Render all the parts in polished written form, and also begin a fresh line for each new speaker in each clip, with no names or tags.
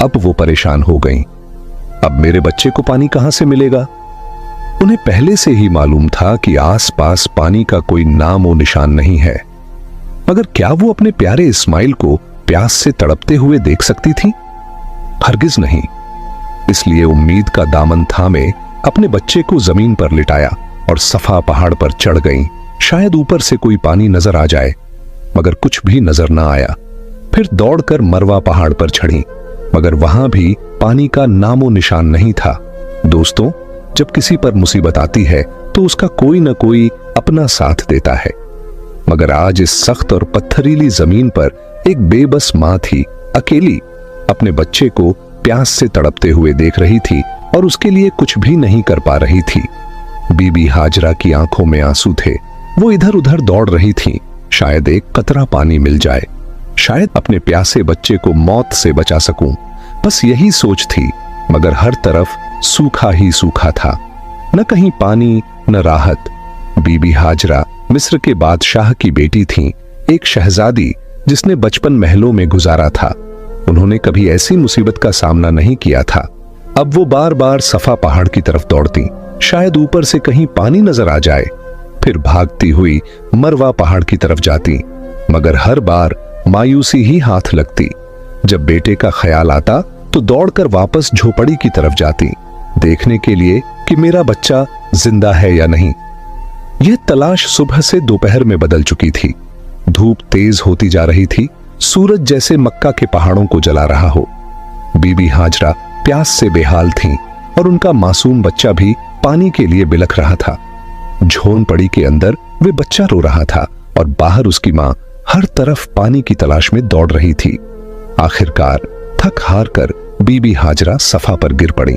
अब वो परेशान हो गईं। अब मेरे बच्चे को पानी कहां से मिलेगा? उन्हें पहले से ही मालूम था कि आसपास पानी का कोई नाम और निशान नहीं है, मगर क्या वो अपने प्यारे इस्माइल को प्यास से तड़पते हुए देख सकती थी? हरगिज नहीं। इसलिए उम्मीद का दामन थामे अपने बच्चे को जमीन पर लिटाया और सफा पहाड़ पर चढ़ गईं। शायद ऊपर से कोई पानी नजर आ जाए, मगर कुछ भी नजर ना आया। फिर दौड़कर मरवा पहाड़ पर चढ़ी, मगर वहां भी पानी का नामो निशान नहीं था। दोस्तों, जब किसी पर मुसीबत आती है तो उसका कोई न कोई अपना साथ देता है, मगर आज इस सख्त और पत्थरीली जमीन पर एक बेबस मां थी, अकेली अपने बच्चे को प्यास से तड़पते हुए देख रही थी और उसके लिए कुछ भी नहीं कर पा रही थी। बीबी हाजरा की आंखों में आंसू थे। वो इधर उधर दौड़ रही थी, शायद एक कतरा पानी मिल जाए, शायद अपने प्यासे बच्चे को मौत से बचा सकूं। बस यही सोच थी, मगर हर तरफ सूखा ही सूखा था, न कहीं पानी न राहत। बीबी हाजरा मिस्र के बादशाह की बेटी थी, एक शहजादी जिसने बचपन महलों में गुजारा था। उन्होंने कभी ऐसी मुसीबत का सामना नहीं किया था। अब वो बार बार सफा पहाड़ की तरफ दौड़ती, शायद ऊपर से कहीं पानी नजर आ जाए। फिर भागती हुई मरवा पहाड़ की तरफ जाती, मगर हर बार मायूसी ही हाथ लगती। जब बेटे का ख्याल आता तो दौड़कर वापस झोपड़ी की तरफ जाती, देखने के लिए कि मेरा बच्चा जिंदा है या नहीं। यह तलाश सुबह से दोपहर में बदल चुकी थी। धूप तेज होती जा रही थी, सूरज जैसे मक्का के पहाड़ों को जला रहा हो। बीबी हाजरा प्यास से बेहाल थीं और उनका मासूम बच्चा भी पानी के लिए बिलख रहा था। झोंपड़ी के अंदर वे बच्चा रो रहा था और बाहर उसकी मां हर तरफ पानी की तलाश में दौड़ रही थी। आखिरकार थक हार कर बीबी हाजरा सफा पर गिर पड़ी।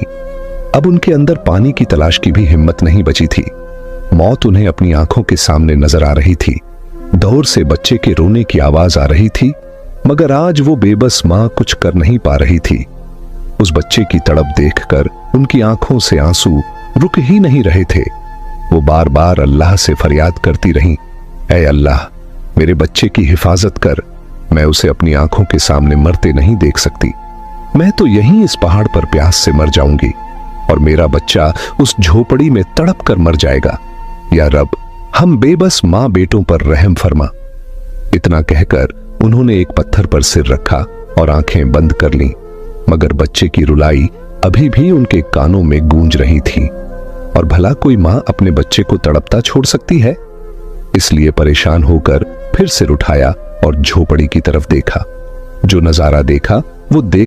अब उनके अंदर पानी की तलाश की भी हिम्मत नहीं बची थी। मौत उन्हें अपनी आंखों के सामने नजर आ रही थी। दूर से बच्चे के रोने की आवाज आ रही थी, मगर आज वो बेबस मां कुछ कर नहीं पा रही थी। उस बच्चे की तड़प देखकर उनकी आंखों से आंसू रुक ही नहीं रहे थे। वो बार बार अल्लाह से फरियाद करती रहीं, ऐ अल्लाह, मेरे बच्चे की हिफाजत कर। मैं उसे अपनी आंखों के सामने मरते नहीं देख सकती। मैं तो यहीं इस पहाड़ पर प्यास से मर जाऊंगी और मेरा बच्चा उस झोपड़ी में तड़प कर मर जाएगा। या रब, हम बेबस मां बेटों पर रहम फरमा। इतना कहकर उन्होंने एक पत्थर पर सिर रखा और आंखें बंद कर लीं, मगर बच्चे की रुलाई अभी भी उनके कानों में गूंज रही थी। और भला कोई मां अपने बच्चे को तड़पता छोड़ सकती है? इसलिए परेशान होकर फिर सिर उठाया और झोपड़ी की तरफ देखा। जो नजारा देखा वो देख